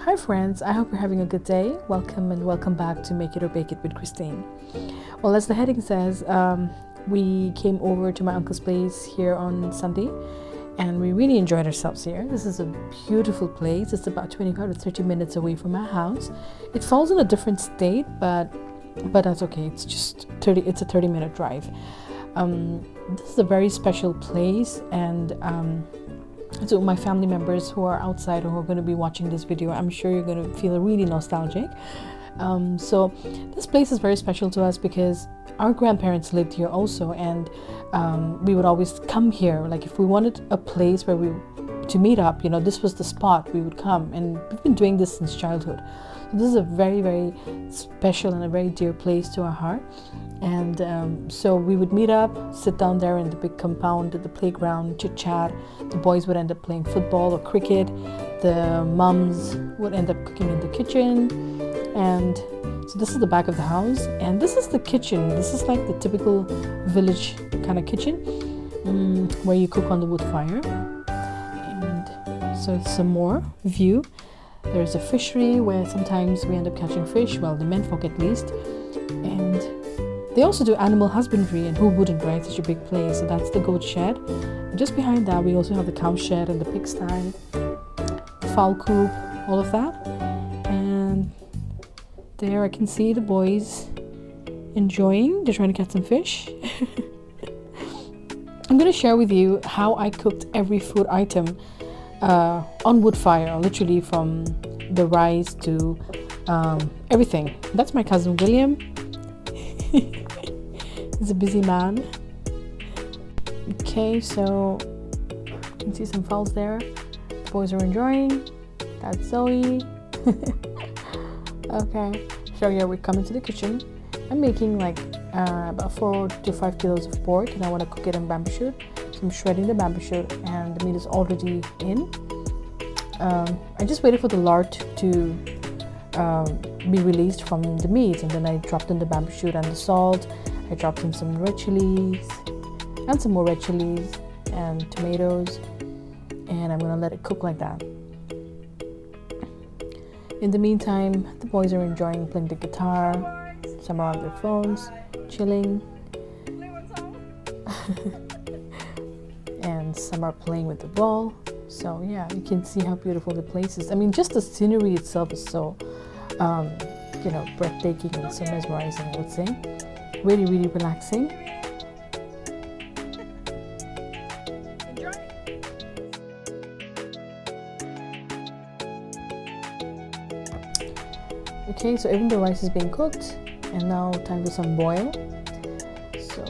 Hi friends, I hope you're having a good day. Welcome and welcome back to Make It or Bake It with Kristeen. Well, as the heading says, we came over to my uncle's place here on Sunday and we really enjoyed ourselves here. This is a beautiful place. It's about 25 to 30 minutes away from our house. It falls in a different state, but that's okay. It's just 30-minute drive. This is a very special place, and so my family members who are outside or who are going to be watching this video, I'm sure you're going to feel really nostalgic. So this place is very special to us because our grandparents lived here also, and we would always come here. Like if we wanted a place where to meet up, this was the spot we would come, and we've been doing this since childhood. So this is a very, very special and a very dear place to our heart. And so we would meet up, sit down there in the big compound at the playground, chit chat. The boys would end up playing football or cricket. The mums would end up cooking in the kitchen. And so this is the back of the house, and this is the kitchen. This is like the typical village kind of kitchen where you cook on the wood fire. And so it's some more view. There's a fishery where sometimes we end up catching fish, well, the menfolk at least. And they also do animal husbandry, and who wouldn't, right? Such a big place. So that's the goat shed. And just behind that, we also have the cow shed and the pigsty, fowl coop, all of that. And there I can see the boys enjoying. They're trying to catch some fish. I'm going to share with you how I cooked every food item on wood fire, literally from the rice to everything. That's my cousin William. He's a busy man. Okay, so you can see some fowls there. The boys are enjoying. That's Zoe. Okay, so yeah, we're coming to the kitchen. I'm making like about 4 to 5 kilos of pork, and I want to cook it in bamboo shoot. So I'm shredding the bamboo shoot, and the meat is already in. I just waited for the lard to be released from the meat, and then I dropped in the bamboo shoot and the salt. I dropped in some red chilies and some more red chilies and tomatoes, and I'm gonna let it cook like that. In the meantime, the boys are enjoying playing the guitar. Some are on their phones, chilling. And some are playing with the ball. So yeah, you can see how beautiful the place is. I mean, just the scenery itself is so breathtaking and so mesmerizing, I would say. Really, really relaxing. Okay, so even the rice is being cooked, and now time for some boil. So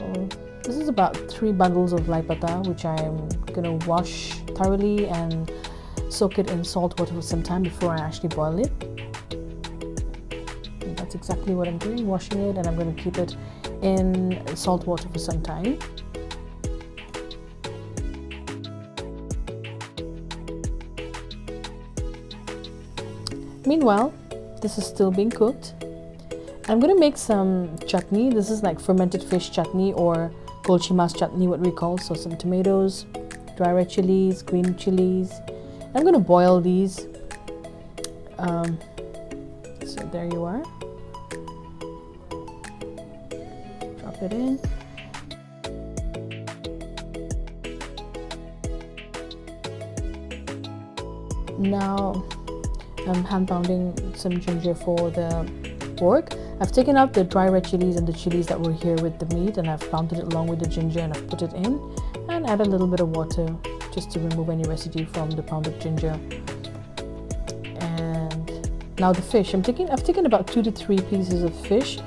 this is about 3 bundles of lai patta, which I'm gonna wash thoroughly and soak it in salt water for some time before I actually boil it. And that's exactly what I'm doing, washing it, and I'm going to keep it in salt water for some time. Meanwhile, this is still being cooked. I'm going to make some chutney. This is like fermented fish chutney, or golchimas chutney, what we call. So some tomatoes, dry red chilies, green chilies. I'm going to boil these. So there you are. Drop it in. Now I'm hand pounding some ginger for the pork. I've taken out the dry red chilies and the chilies that were here with the meat, and I've pounded it along with the ginger, and I've put it in and add a little bit of water just to remove any residue from the pounded ginger. And now the fish. I've taken about 2 to 3 pieces of fish,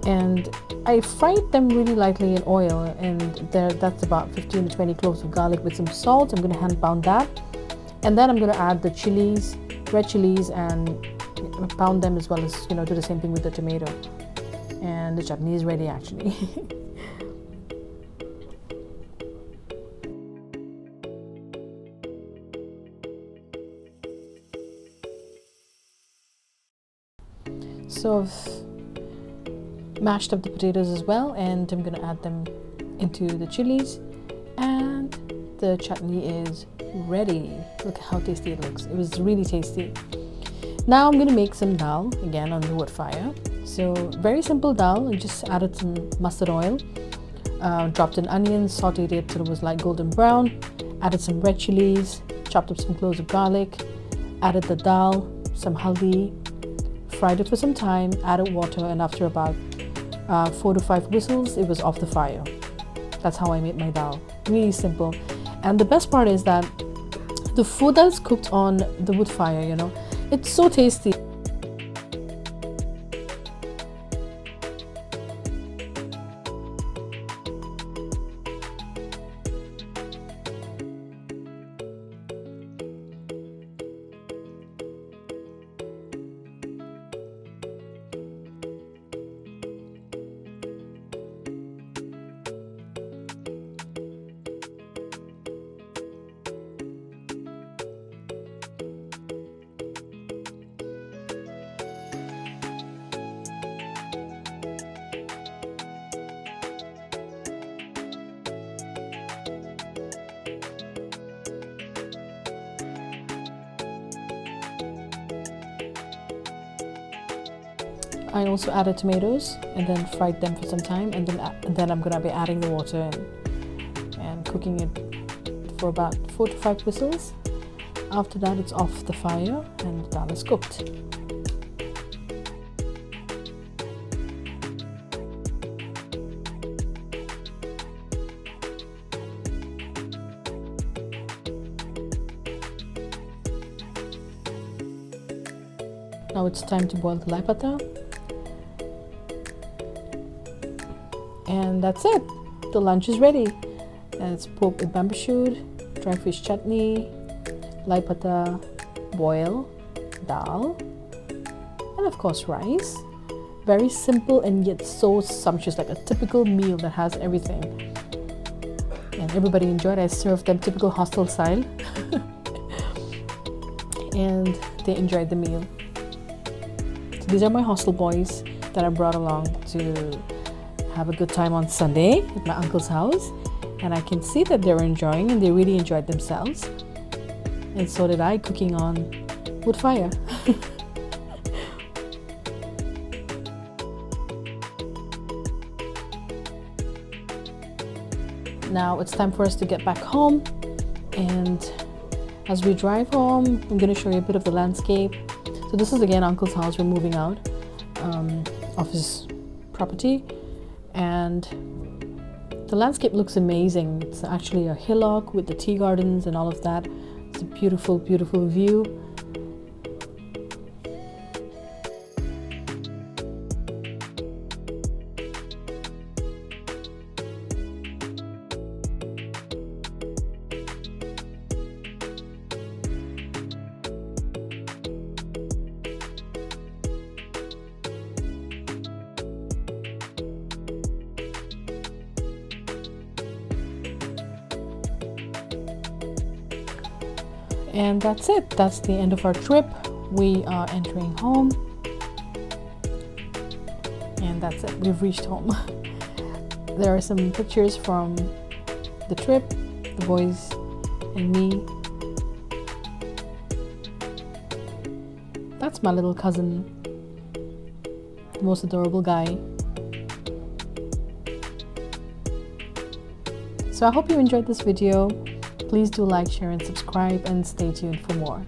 and I fried them really lightly in oil, and that's about 15 to 20 cloves of garlic with some salt. I'm going to hand pound that, and then I'm going to add the chilies, red chilies, and pound them, as well as do the same thing with the tomato. And the chutney is ready actually. So I've mashed up the potatoes as well, and I'm going to add them into the chilies, and the chutney is ready. Look how tasty it looks. It was really tasty. Now I'm gonna make some dal again on the wood fire. So very simple dal. I just added some mustard oil, dropped in onions, sauteed it till it was like golden brown, added some red chilies, chopped up some cloves of garlic, added the dal, some haldi, fried it for some time, added water, and after about 4 to 5 whistles, it was off the fire. That's how I made my dal. Really simple. And the best part is that the food that's cooked on the wood fire, you know, it's so tasty. I also added tomatoes and then fried them for some time, and then I'm gonna be adding the water and cooking it for about 4 to 5 whistles. After that, it's off the fire and the dal is cooked. Now it's time to boil the patta. And that's it. The lunch is ready. And it's pork with bamboo shoot, dry fish chutney, patta, boil, dal, and of course rice. Very simple and yet so sumptuous, like a typical meal that has everything. And everybody enjoyed. I served them typical hostel style. And they enjoyed the meal. So these are my hostel boys that I brought along to have a good time on Sunday at my uncle's house, and I can see that they're enjoying and they really enjoyed themselves, and so did I, cooking on wood fire. Now it's time for us to get back home, and as we drive home, I'm going to show you a bit of the landscape. So this is again uncle's house. We're moving out of his property, and the landscape looks amazing. It's actually a hillock with the tea gardens and all of that. It's a beautiful, beautiful view. And that's it. That's the end of our trip. We are entering home. And that's it. We've reached home. There are some pictures from the trip, the boys and me. That's my little cousin, the most adorable guy. So I hope you enjoyed this video. Please do like, share, and subscribe, and stay tuned for more.